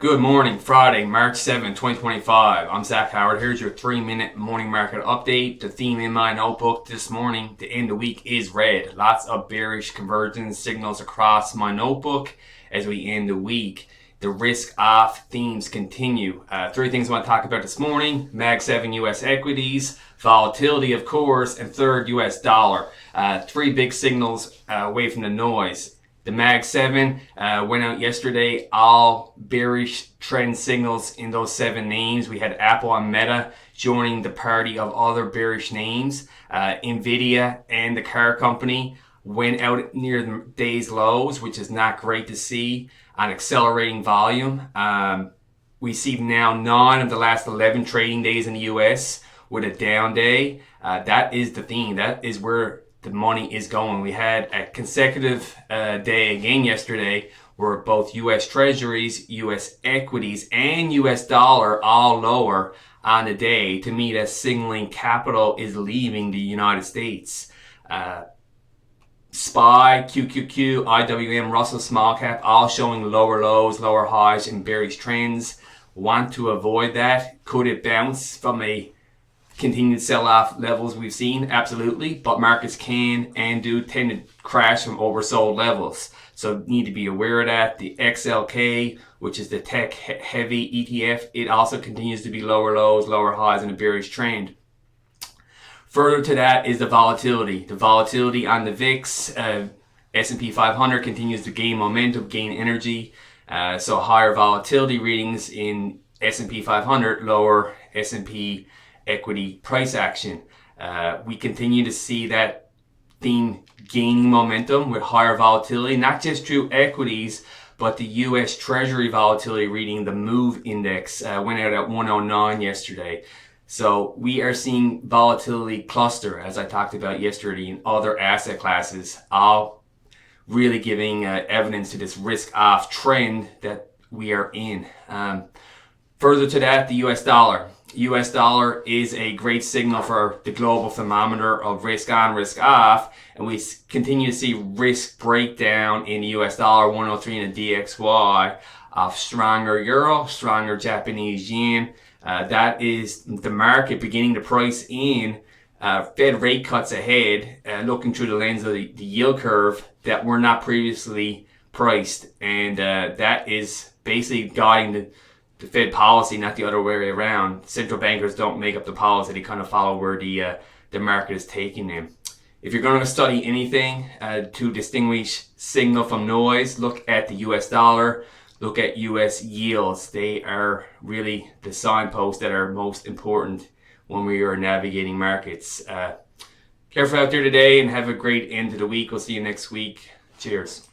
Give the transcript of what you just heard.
Good morning, Friday, March 7, 2025. I'm Zach Howard. Here's your 3-minute morning market update. The theme in my notebook this morning to end the week is red. Lots of bearish convergence signals across my notebook as we end the week. The risk off themes continue. Three things I want to talk about this morning: Mag 7 US equities, volatility, of course, and third, US dollar. Three big signals away from the noise. The Mag 7 went out yesterday, all bearish trend signals in those 7 names. We had Apple and Meta joining the party of other bearish names. Nvidia and the car company went out near the day's lows, which is not great to see on accelerating volume. We see now 9 of the last 11 trading days in the US with a down day. That is the theme. That is where the money is going. We had a consecutive day again yesterday where both US Treasuries, US equities, and US dollar all lower on the day. To me, that's signaling capital is leaving the United States. SPY, QQQ, IWM, Russell Small Cap, all showing lower lows, lower highs, and bearish trends. Want to avoid that. Could it bounce from a continued sell-off levels we've seen? Absolutely, but markets can and do tend to crash from oversold levels, so need to be aware of that. The XLK, which is the tech heavy ETF, it also continues to be lower lows, lower highs, and a bearish trend. Further to that is the volatility. The volatility on the VIX, S&P 500 continues to gain momentum, gain energy, so higher volatility readings in S&P 500, lower S&P equity price action. We continue to see that theme gaining momentum with higher volatility, not just through equities, but the US Treasury volatility reading, the MOVE index, went out at 109 yesterday. So we are seeing volatility cluster, as I talked about yesterday, in other asset classes, all really giving evidence to this risk-off trend that we are in. Further to that, the US dollar. US dollar is a great signal for the global thermometer of risk on, risk off, and we continue to see risk breakdown in the US dollar, 103 in the DXY, of stronger euro, stronger Japanese yen. That is the market beginning to price in Fed rate cuts ahead, looking through the lens of the yield curve that were not previously priced, and that is basically guiding the Fed policy, not the other way around. Central bankers don't make up the policy; they kind of follow where the market is taking them. If you're going to study anything to distinguish signal from noise, look at the US dollar, look at US yields. They are really the signposts that are most important when we are navigating markets. Careful out there today and have a great end to the week. We'll see you next week. Cheers.